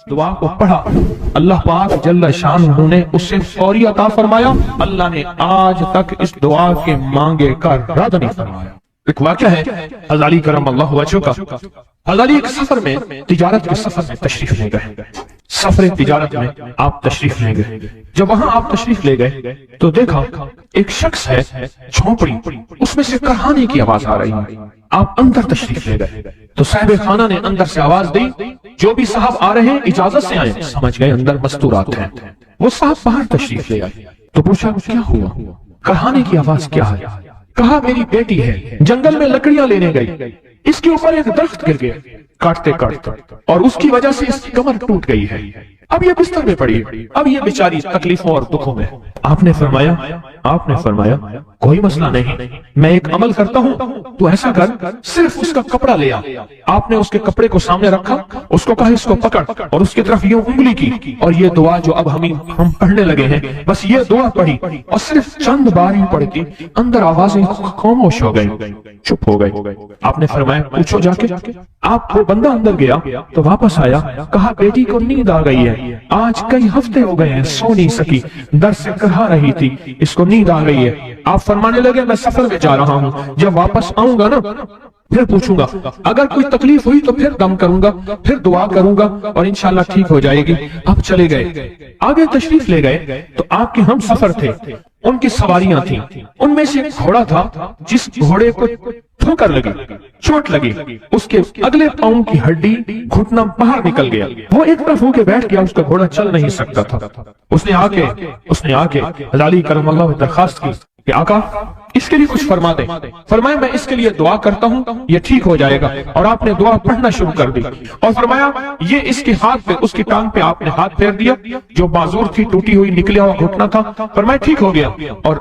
دعا کو پڑھا، اللہ پاک جل شانہ نے اسے فوری عطا فرمایا۔ اللہ نے آج تک اس دعا کے مانگے کا رد نہیں فرمایا۔ ایک واقعہ ہے حضرت علی کرم اللہ وجہہ کا۔ حضرت علی ایک سفر میں، تجارت کے سفر میں تشریف لے گئے، سفر تجارت میں آپ تشریف لے گئے۔ جب وہاں آپ تشریف لے گئے تو دیکھا ایک شخص ہے جھونپڑی، اس میں سے کرہانے کی آواز آ رہی ہے۔ آپ اندر تشریف لے گئے تو صاحب خانہ نے اندر سے آواز دی، جو بھی صاحب آ رہے ہیں اجازت سے آئیں۔ سمجھ گئے اندر مستورات ہیں۔ وہ صاحب باہر تشریف لے آئے تو پوچھا کیا ہوا، کرہانے کی آواز کیا ہے؟ کہا میری بیٹی ہے، جنگل میں لکڑیاں لینے گئی، اس کے اوپر ایک درخت گر گیا کاٹتے کاٹتے، اور اس کی وجہ سے اس کی کمر ٹوٹ گئی ہے، اب یہ بستر میں پڑی، اب یہ بیچاری تکلیفوں اور دکھوں میں۔ آپ نے فرمایا کوئی مسئلہ نہیں، میں ایک عمل کرتا ہوں، تو ایسا کر صرف اس کا کپڑا لے آ۔ آپ نے اس کے کپڑے کو سامنے رکھا، اس کو کہا اس کو پکڑ، اور اس کی طرف یہ انگلی کی، اور یہ دعا جو اب ہم پڑھنے لگے ہیں، بس یہ دعا پڑھی، اور صرف چند بار ہی پڑھی، اندر آوازیں خاموش ہو گئی، چپ ہو گئی۔ آپ نے فرمایا پوچھو جا کے۔ آپ وہ بندہ اندر گیا تو واپس آیا، کہا بیٹی کو نیند آ گئی ہے، آج کئی ہفتے ہو گئے ہیں سو نہیں سکی، درد سے کرہا رہی تھی، اس کو نیند آ گئی ہے۔ آپ فرمانے لگے میں سفر میں جا رہا ہوں، جب واپس آؤں گا نا پھر پوچھوں گا، اگر کوئی تکلیف ہوئی تو پھر دم کروں گا، پھر دعا کروں گا، اور انشاءاللہ ٹھیک ہو جائے گی۔ آپ چلے گئے، آگے تشریف لے گئے تو آپ کے ہم سفر تھے، ان کی سواریاں تھیں، ان میں سے ایک گھوڑا تھا، جس گھوڑے کو ٹھوکر لگی، چوٹ لگی، اس کے اگلے پاؤں کی ہڈی گھٹنا باہر نکل گیا، وہ ایک طرف ہو کے بیٹھ گیا، اس کا گھوڑا چل نہیں سکتا تھا۔ اس نے آ کے حضرت علی کرم اللہ وجہہ درخواست کی کہ آقا اس کے لیے کچھ فرما دیں۔ فرمایا میں اس کے لیے دعا کرتا ہوں، یہ ٹھیک ہو جائے گا، اور آپ نے دعا پڑھنا شروع کر دی، اور فرمایا یہ اس کے ہاتھ پہ، اس کی ٹانگ پہ آپ نے ہاتھ پھیر دیا، جو معذور تھی ٹوٹی ہوئی نکلیا ہوا گھٹنا تھا، فرمایا ٹھیک ہو گیا۔ اور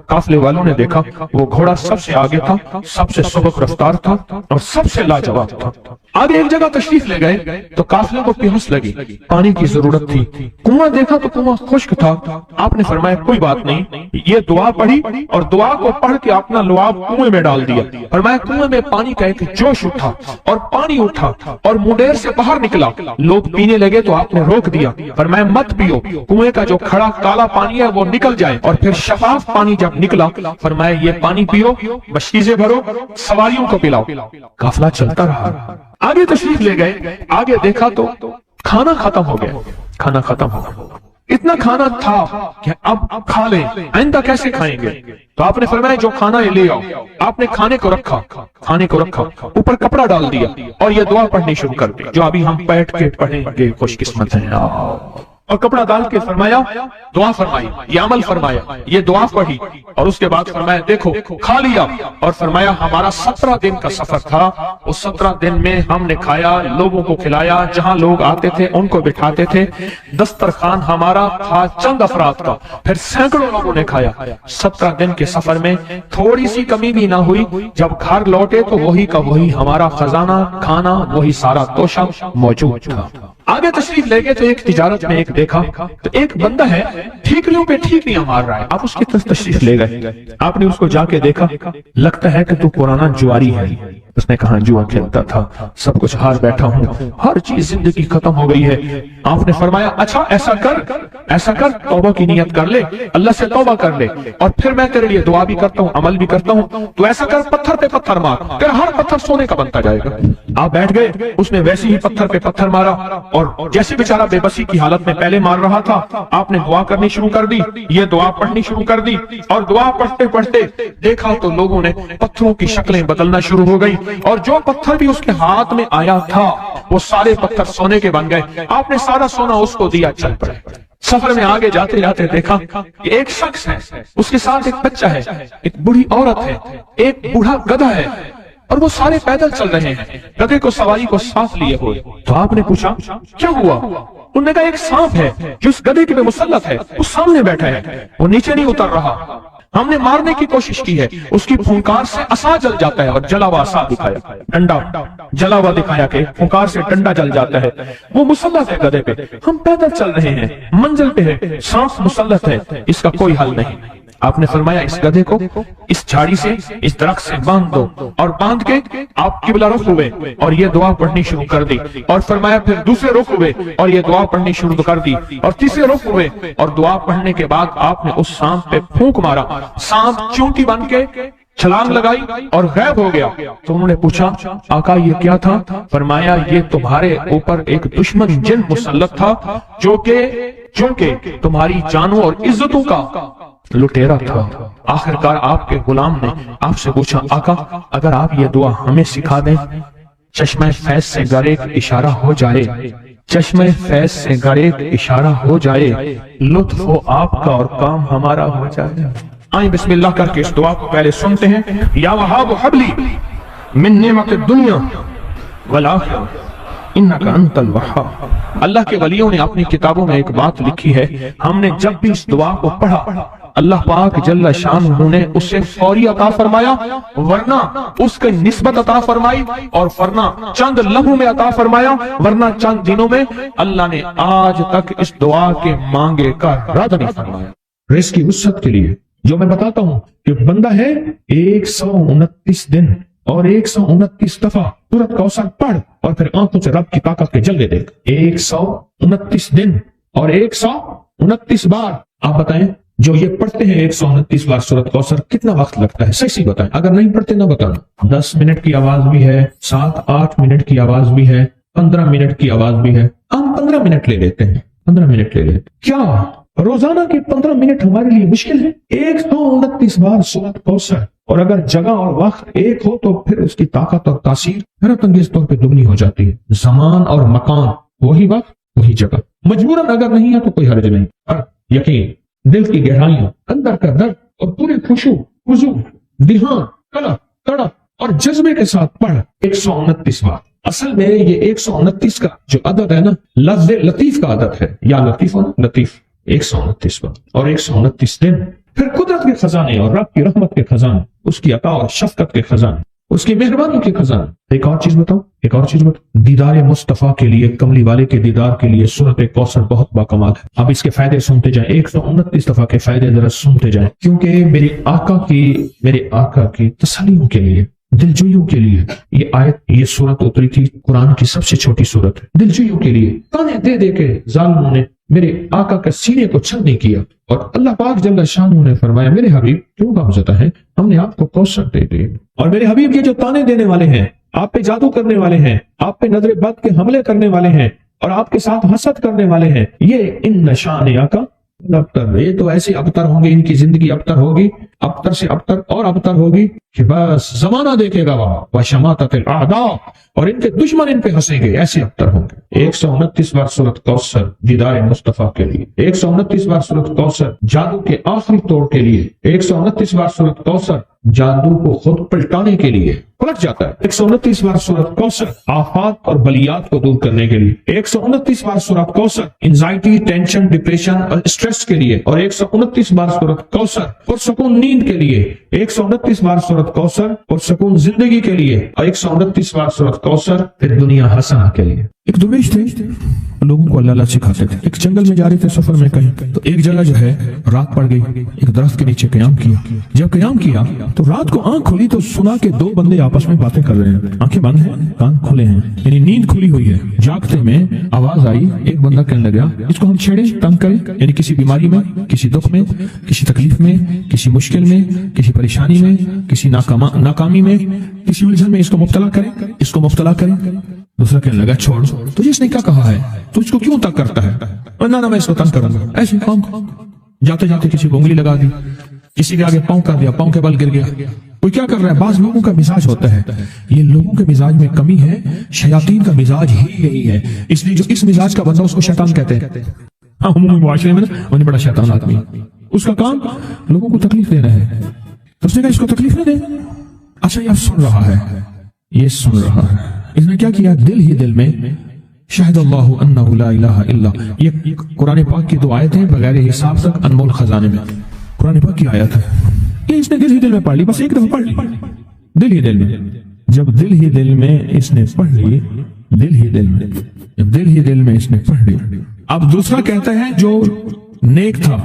قافلے والوں نے دیکھا وہ گھوڑا سب سے آگے تھا، سب سے سبق رفتار تھا، اور سب سے لاجواب تھا۔ آگے ایک جگہ تشریف لے گئے تو قافلے کو پیاس لگی، پانی کی ضرورت تھی، کنواں دیکھا تو کنواں خشک تھا۔ آپ نے فرمایا کوئی بات نہیں، یہ دعا پڑھی، اور دعا کو پڑھ کے اپنا لعاب کنویں میں ڈال دیا۔ فرمایا کنویں میں پانی کا ایک جوش اٹھا، اور پانی اٹھا اور منڈیر سے باہر نکلا، لوگ پینے لگے تو آپ نے روک دیا۔ فرمایا مت پیو، کنویں کا جو کھڑا کالا پانی ہے وہ نکل جائے، اور پھر شفاف پانی جب نکلا، فرمایا یہ پانی پیو، بشکیزیں بھرو، سواریوں کو پلاؤ۔ قافلہ چلتا رہا، آگے تشریف لے گئے، آگے دیکھا تو کھانا ختم ہو گیا، اتنا کھانا تھا کہ اب کھا لیں، آئندہ کیسے کھائیں گے؟ تو آپ نے فرمایا جو کھانا ہے لے آؤ۔ آپ نے کھانے کو رکھا، اوپر کپڑا ڈال دیا، اور یہ دعا پڑھنی شروع کر دی، جو ابھی ہم بیٹھ کے پڑھیں گے، خوش قسمت ہیں۔ اور کپڑا ڈال کے فرمایا دعا فرمائی، یہ عمل فرمایا، یہ دعا پڑھی، اور اس کے بعد فرمایا دیکھو کھا لیا، اور فرمایا ہمارا 17 دن کا سفر تھا، اس 17 دن میں ہم نے کھایا، لوگوں کو کھلایا، جہاں لوگ آتے تھے ان کو بٹھاتے تھے، دسترخوان ہمارا تھا چند افراد کا، پھر سینکڑوں لوگوں نے کھایا۔ 17 دن کے سفر میں تھوڑی سی کمی بھی نہ ہوئی، جب گھر لوٹے تو وہی کا وہی ہمارا خزانہ، کھانا، وہی سارا توشہ موجود تھا۔ آگے تشریف لے گئے تو ایک تجارت میں ایک دیکھا تو ایک بندہ ہے ٹھیکریوں پہ ٹھیکریاں مار رہا ہے، آپ اس کی طرف تشریف لے گئے، آپ نے اس کو جا کے دیکھا، لگتا ہے کہ تو پرانا جواری ہے۔ اس نے کہا جوا کھیلتا تھا، سب کچھ ہار بیٹھا ہوں، ہر چیز زندگی ختم ہو گئی ہے۔ آپ نے فرمایا اچھا ایسا کر توبہ کی نیت کر لے، اللہ سے توبہ کر لے، اور پھر میں تیرے لیے دعا بھی کرتا ہوں، عمل بھی کرتا ہوں، تو ایسا کر پتھر پہ پتھر مار، تیرا ہر پتھر سونے کا بنتا جائے گا۔ آپ بیٹھ گئے، اس نے ویسے ہی پتھر پہ پتھر مارا، اور جیسے بیچارہ بے بسی کی حالت میں پہلے مار رہا تھا، آپ نے دعا کرنی شروع کر دی، یہ دعا پڑھنی شروع کر دی، اور دعا پڑھتے پڑھتے دیکھا تو لوگوں نے پتھروں کی شکلیں بدلنا شروع ہو گئی، اور جو پتھر بھی اس کے ہاتھ میں آیا تھا وہ سارے پتھر سونے کے بن گئے۔ آپ نے سارا سونا اس کو دیا، چل پڑے۔ سفر میں آگے جاتے جاتے دیکھا کہ ایک شخص ہے، اس کے ساتھ ایک بچہ ہے، ایک بوڑھی عورت ہے، ایک بوڑھا گدھا ہے، اور وہ سارے پیدل چل رہے ہیں، گدھے کو سواری کو ساتھ لیے ہوئے۔ تو آپ نے پوچھا کیا ہوا؟ انہوں نے کہا ایک سانپ ہے جو اس گدھے کے پہ مسلط ہے، وہ سامنے بیٹھا ہے، وہ نیچے نہیں اتر رہا، ہم نے مارنے کی کوشش کی ہے، اس کی پھونکار سے عصا جل جاتا ہے، اور جلا ہوا عصا دکھایا، ڈنڈا جلا ہوا دکھایا کہ پھونکار سے ڈنڈا جل جاتا ہے، وہ مسلط ہے گدھے پہ، ہم پیدل چل رہے ہیں، منزل پہ ہے، سانپ مسلط ہے، اس کا کوئی حل نہیں۔ آپ نے فرمایا اس گدھے کو اس جھاڑی سے اس درخت سے باندھ دو، اور باندھ کے آپ قبلہ رخ ہوئے اور یہ دعا پڑھنی شروع کر دی، اور فرمایا پھر دوسرے رخ ہوئے اور یہ دعا پڑھنی شروع کر دی، اور تیسرے رخ ہوئے اور دعا پڑھنے کے بعد آپ نے اس سانپ پہ پھونک مارا، سانپ چونٹی بن کے چھلانگ لگائی اور غائب ہو گیا۔ تو انہوں نے پوچھا آقا یہ کیا تھا؟ فرمایا یہ تمہارے اوپر ایک دشمن جن مسلط تھا جو کہ تمہاری جانوں اور عزتوں کا لٹیرا تھا۔ آخرکار آپ کے غلام نے آپ سے پوچھا آقا اگر آپ یہ دعا ہمیں سکھا دیں، چشمہ فیض سے گر ایک اشارہ ہو جائے، چشمہ فیض سے گر ایک اشارہ ہو جائے، لطف ہو آپ کا اور کام ہمارا ہو جائے۔ آئیں بسم اللہ کر کے اس دعا کو پہلے سنتے ہیں۔ یا وہاب حبلی من نعمت الدنیا والآخرہ انک انت الوہاب۔ اللہ کے ولیوں نے اپنی کتابوں میں ایک بات لکھی ہے، ہم نے جب بھی اس دعا کو پڑھا اللہ پاک جل شانہ نے اسے فوری عطا فرمایا، ورنہ اس کے نسبت عطا فرمائی، اور ورنہ چند لمحوں میں عطا فرمایا، ورنہ چند دنوں میں۔ اللہ نے آج تک اس دعا کے مانگے کا رد نہیں فرمایا۔ رزق کی وسعت کے لیے جو میں بتاتا ہوں کہ بندہ ہے 129 دن اور 129 دفعہ سورۃ کوثر پڑھ اور پھر آنکھوں سے رب کی طاقت کے جلوے دیکھ۔ 129 دن اور 129 بار آپ بتائیں جو یہ پڑھتے ہیں 129 بار سورۃ کوثر کتنا وقت لگتا ہے؟ صحیح بتائیں، اگر نہیں پڑھتے نہ بتانا۔ 10 منٹ کی آواز بھی ہے، 7-8 منٹ کی آواز بھی ہے، 15 منٹ کی آواز بھی ہے۔ ہم 15 منٹ لے لیتے ہیں، 15 منٹ لے لیتے کیا روزانہ کے 15 منٹ ہمارے لیے مشکل ہے؟ 129 بار سورۃ کوثر، اور اگر جگہ اور وقت ایک ہو تو پھر اس کی طاقت اور تاثیر حیرت انگیز طور پہ دگنی ہو جاتی ہے۔ زمان اور مکان وہی وقت وہی جگہ، مجبوراً اگر نہیں ہے تو کوئی حرج نہیں، پر یقین دل کی گہرائیاں، اندر کا درد اور پورے خشوع خضوع، دھیان، طلب، تڑپ اور جذبے کے ساتھ پڑھ 129 بار۔ اصل میں یہ 129 کا جو عدد ہے نا، لفظ لطیف کا عدد ہے، یا لطیف ہونا لطیف، 129 بار اور 129 دن۔ پھر قدرت کے خزانے اور رب کی رحمت کے خزانے، اس کی عطا اور شفقت کے خزانے، اس کی مہربانی کے خزانے۔ ایک اور چیز بتاؤ، دیدار مصطفیٰ کے لیے، کملی والے کے دیدار کے لیے سورۃ کوثر بہت باکمال ہے۔ اب اس کے فائدے سنتے جائیں، 129 دفعہ کے فائدے ذرا سنتے جائیں، کیونکہ میرے آقا کی تسلیوں کے لیے، دلجوئیوں کے لیے یہ آیت، یہ سورت اتری تھی، قرآن کی سب سے چھوٹی سورت ہے۔ دلجوئیوں کے لیے تانے دے دے کے ظالموں نے میرے آقا کے سینے کو چھل نہیں کیا، اور اللہ پاک جل شانہ نے فرمایا میرے حبیب کیوں غمزدہ ہے، ہم نے آپ کو کوثر دے دی۔ اور میرے حبیب یہ جو تانے دینے والے ہیں، آپ پہ جادو کرنے والے ہیں، آپ پہ نظر بد کے حملے کرنے والے ہیں، اور آپ کے ساتھ حسد کرنے والے ہیں، یہ ان نشان آقا ابتر، یہ تو ایسے ابتر ہوں گے، ان کی زندگی ابتر ہوگی، ابتر سے ابتر اور ابتر ہوگی کہ بس زمانہ دیکھے گا وہ شماتت الاعداء، اور ان کے دشمن ان پہ ہنسیں گے، ایسے ابتر ہوں گے۔ 129 بار سورۃ کوثر دیدار مصطفیٰ کے لیے، 129 بار سورۃ کوثر جادو کے آخری توڑ کے لیے، 129 بار سورۃ کوثر جادو کو خود پلٹانے کے لیے، پلٹ جاتا ہے۔ 129 بار سورۃ کوثر آفات اور بلیات کو دور کرنے کے لیے، 129 بار سورۃ کوثر انزائٹی، ٹینشن، ڈپریشن اور اسٹریس کے لیے، اور 129 بار سورۃ کوثر پرسکون نیند کے لیے، 129 بار سورۃ کوثر پرسکون زندگی کے لیے، اور 129 بار سورۃ کوثر پھر دنیا حسنہ کے لیے۔ ایک درویش تھے، لوگوں کو اللہ سکھاتے تھے۔ ایک جنگل میں جا رہے تھے سفر میں کہیں، تو ایک جگہ جو ہے رات پڑ گئی، ایک درخت کے نیچے قیام کیا۔ جب قیام کیا تو رات کو آنکھ کھلی تو سنا کہ 2 بندے آپس میں باتیں کر رہے ہیں، آنکھیں بند ہیں، کان کھلے ہیں، یعنی نیند کھلی ہوئی ہے۔ جاگتے میں آواز آئی، ایک بندہ کہنے لگا اس کو ہم چھیڑیں، تنگ کریں، یعنی کسی بیماری میں، کسی دکھ میں، کسی تکلیف میں، کسی مشکل میں، کسی پریشانی میں، کسی ناکامی میں، کسی الجھن میں اس کو مبتلا کریں، اس کو مبتلا کریں۔ دوسرا کہنے لگا چھوڑ، تجھے اس نے کیا کہا ہے، تو اس کو کیوں تنگ کرتا ہے؟ نہ میں اس کو تنگ کروں گا، ایسے کام جاتے جاتے کسی کو انگلی لگا دی، کسی کے آگے پاؤں کر دیا، پاؤں کے بل گر گیا۔ کوئی کیا کر رہا ہے؟ بعض لوگوں کا مزاج ہوتا ہے، یہ لوگوں کے مزاج میں کمی ہے، شیاطین کا مزاج ہی یہی ہے، اس لیے جو اس مزاج کا بندہ اس کو شیطان کہتے ہیں۔ ہاں عمومی معاشرے میں نا بڑا شیطان آدمی، اس کا کام لوگوں کو تکلیف دینا ہے، تو اس نے کہا اس کو تکلیف نہ دے۔ اچھا یہ اب سن رہا ہے، یہ سن رہا ہے، اس نے کیا کیا؟ دل ہی دل میں شہد اللہ انہ لا الہ الا، یہ قرآن پاک کی 2 آیتیں بغیر حساب تک انمول خزانے میں، قرآن پاک کی آیت ہے، یہ اس نے دل ہی دل میں پڑھ لی، بس ایک دفعہ پڑھ لی، دل ہی دل میں۔ جب دل ہی دل میں اس نے پڑھ لی، دل ہی دل میں، جب دل ہی دل میں اس نے پڑھ لی، اب دوسرا کہتا ہے جو نیک تھا،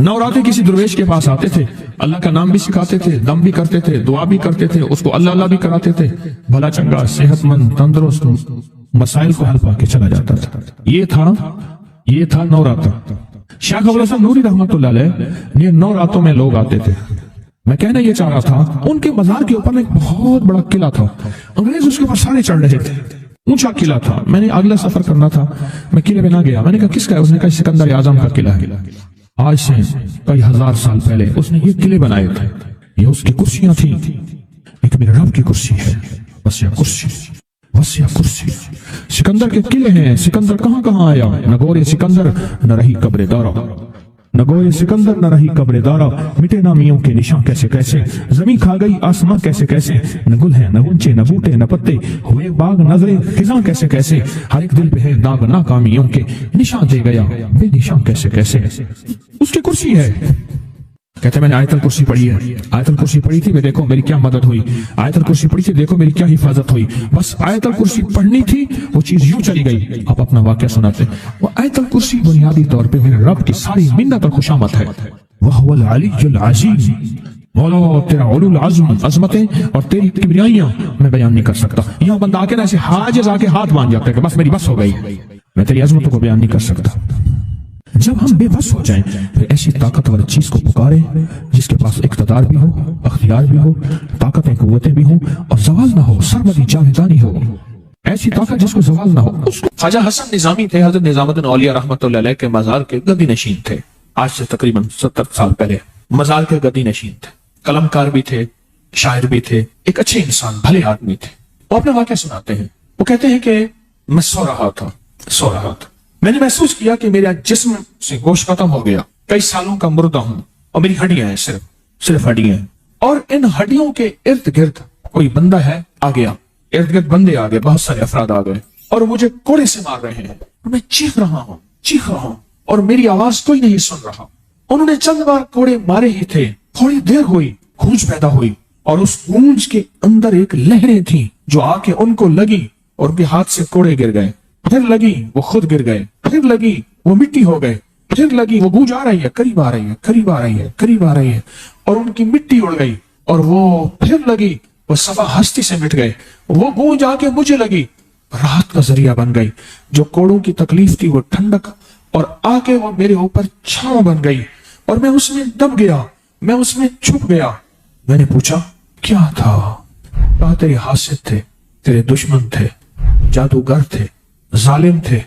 نوراتے کسی درویش کے پاس آتے تھے، اللہ کا نام بھی سکھاتے تھے، دم بھی کرتے تھے، دعا بھی کرتے تھے، اس کو اللہ اللہ بھی کراتے تھے، بھلا چنگا صحت مند تندرست مسائل کو حل پا کے چلا جاتا تھا۔ یہ تھا نوراتا۔ شیخ ابو الحسن نوری رحمۃ اللہ علیہ، یہ نوراتوں میں لوگ آتے تھے۔ میں کہنا یہ چاہ رہا تھا، ان کے مزار کے اوپر ایک بہت بڑا قلعہ تھا، انگریز اس کے اوپر سارے چڑھ رہے تھے، اونچا قلعہ تھا۔ میں نے اگلا سفر کرنا تھا، میں قلعے پہ نہ گیا۔ میں نے کہا کس کا ہے؟ اس نے کہا سکندر اعظم کا قلعہ ہے۔ آج سے کئی ہزار سال پہلے اس نے یہ قلعے بنائے تھے، یہ اس کی کرسیاں تھیں، ایک میرے رب کی کرسی ہے، وسیع کرسی۔ سکندر کے قلعے ہیں، سکندر کہاں کہاں آیا؟ نہ گورے سکندر نہ رہی قبر دارا، نہ گوئے سکندر نہ رہی قبر دارا، مٹے نہ میوں کے نشان کیسے کیسے، زمین کھا گئی آسمان کیسے کیسے، نہ گل ہے نہ گنچے نہ بوٹے نہ پتے، ہوئے باغ نظریں خزاں کیسے کیسے، ہر ایک دل پہ ہے داغ ناکامیوں کے، نشان دے گیا بے نشان کیسے کیسے۔ اس کی کرسی ہے، کہتے میں نے آیت الکرسی پڑھی ہے، آیت الکرسی پڑھی تھی، دیکھو میری کیا مدد ہوئی، آیت الکرسی پڑھی تھی، دیکھو میری کیا حفاظت ہوئی۔ بس آیت الکرسی پڑھنی تھی، وہ چیز یوں چلی گئی۔ آپ اپنا واقعہ سناتے، وہ آیت الکرسی بنیادی طور پہ میرے رب کی ساری منت اور خوشامد ہے۔ وَهُوَ الْعَلِيُّ الْعَظِيمُ، مولا تیرا علو العظم، عظمتیں اور تیری کبریائیاں میں بیان نہیں کر سکتا۔ یہاں بندہ آ کے نا ایسے حاجز آ کے ہاتھ باندھ جاتا ہے کہ بس میری بس ہو گئی، میں تیری عظمتوں کو بیان نہیں کر سکتا۔ جب ہم بے بس ہو جائیں پھر ایسی طاقتور چیز کو پکاریں جس کے پاس اقتدار بھی ہو، اختیار بھی ہو، طاقتیں قوتیں بھی ہوں اور زوال نہ ہو، سرمدی جاویدانی ہو، ایسی طاقت جس کو زوال نہ ہو۔ اس کو خواجہ حسن نظامی تھے، حضرت نظام الدین اولیاء رحمۃ اللہ علیہ کے مزار کے گدی نشین تھے، آج سے تقریباً 70 سال پہلے مزار کے گدی نشین تھے، قلم کار بھی تھے، شاعر بھی تھے، ایک اچھے انسان، بھلے آدمی تھے۔ وہ اپنے واقعہ سناتے ہیں، وہ کہتے ہیں کہ میں سو رہا تھا، میں نے محسوس کیا کہ میرا جسم سے گوشت ختم ہو گیا، کئی سالوں کا مردہ ہوں اور میری ہڈیاں ہیں، صرف ہڈیاں ہیں، اور ان ہڈیوں کے ارد گرد کوئی بندہ ہے آ گیا، ارد گرد بندے آ گئے، بہت سارے افراد آ گئے اور مجھے کوڑے سے مار رہے ہیں اور میں چیخ رہا ہوں اور میری آواز کوئی نہیں سن رہا۔ انہوں نے چند بار کوڑے مارے ہی تھے، تھوڑی دیر ہوئی، گونج پیدا ہوئی اور اس گونج کے اندر ایک لہریں تھیں جو آ کے ان کو لگی اور ان کے ہاتھ سے کوڑے گر گئے، پھر لگی وہ خود گر گئے، پھر لگی وہ مٹی ہو گئے، پھر لگی وہ گونج آ رہی ہے، قریب آ رہی ہے اور ان کی مٹی اڑ گئی، اور وہ پھر لگی وہ صفا ہستی سے مٹ گئے، وہ گونج آ کے مجھے لگی، راحت کا ذریعہ بن گئی، جو کوڑوں کی تکلیف تھی وہ ٹھنڈک اور آ کے وہ میرے اوپر چھاؤں بن گئی اور میں اس میں دب گیا، میں اس میں چھپ گیا۔ میں نے پوچھا کیا تھا؟ کہا تیرے حاسد تھے، تیرے دشمن تھے، جادوگر تھے، ظالم تھے،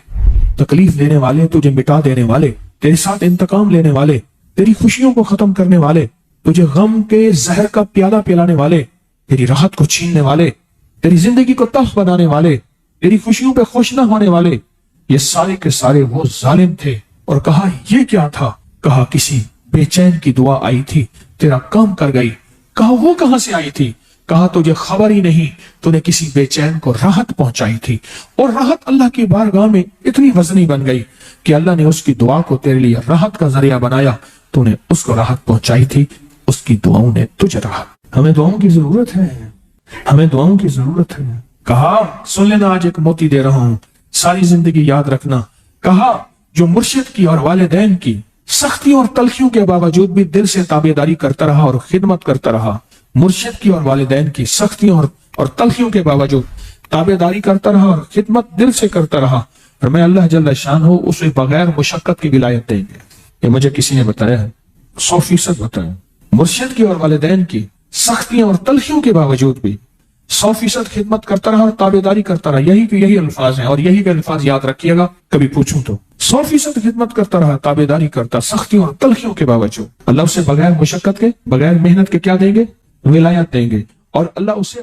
تکلیف دینے والے، تجھے مٹا دینے والے، تیرے ساتھ انتقام لینے والے، تیری خوشیوں کو ختم کرنے والے، تجھے غم کے زہر کا پیالہ پلانے والے، تیری راحت کو چھیننے والے، تیری زندگی کو تلخ بنانے والے، تیری خوشیوں پہ خوش نہ ہونے والے، یہ سارے کے سارے وہ ظالم تھے۔ اور کہا یہ کیا تھا؟ کہا کسی بے چین کی دعا آئی تھی، تیرا کام کر گئی۔ کہا وہ کہاں سے آئی تھی؟ کہا تجھے خبر ہی نہیں، تو نے کسی بے چین کو راحت پہنچائی تھی، اور راحت اللہ کی بارگاہ میں اتنی وزنی بن گئی کہ اللہ نے اس کی دعا کو تیرے لیے راحت کا ذریعہ بنایا، تو نے اس کو راحت پہنچائی تھی، اس کی دعاؤں نے تجھے راحت۔ ہمیں دعاؤں کی ضرورت ہے، ہمیں دعاؤں کی ضرورت ہے۔ کہا سن لینا، آج ایک موتی دے رہا ہوں، ساری زندگی یاد رکھنا۔ کہا جو مرشد کی اور والدین کی سختیوں اور تلخیوں کے باوجود بھی دل سے تابعداری کرتا رہا اور خدمت کرتا رہا، مرشد کی اور والدین کی سختیوں اور تلخیوں کے باوجود تابعداری کرتا رہا اور خدمت دل سے کرتا رہا، اور میں اللہ جل شانہ اسے بغیر مشقت کی ولایت دیں گے۔ یہ مجھے کسی نے بتایا ہے، 100% بتایا۔ مرشد کی اور والدین کی سختیوں اور تلخیوں کے باوجود بھی 100% خدمت کرتا رہا اور تابعداری کرتا رہا، یہی الفاظ ہیں، اور یہی الفاظ یاد رکھیے گا کبھی پوچھوں تو۔ 100% خدمت کرتا رہا، تابعداری کرتا، سختیوں اور تلخیوں کے باوجود، اللہ اسے بغیر مشقت کے، بغیر محنت کے کیا دیں گے؟ ولایت دیں گے، اور اللہ اسے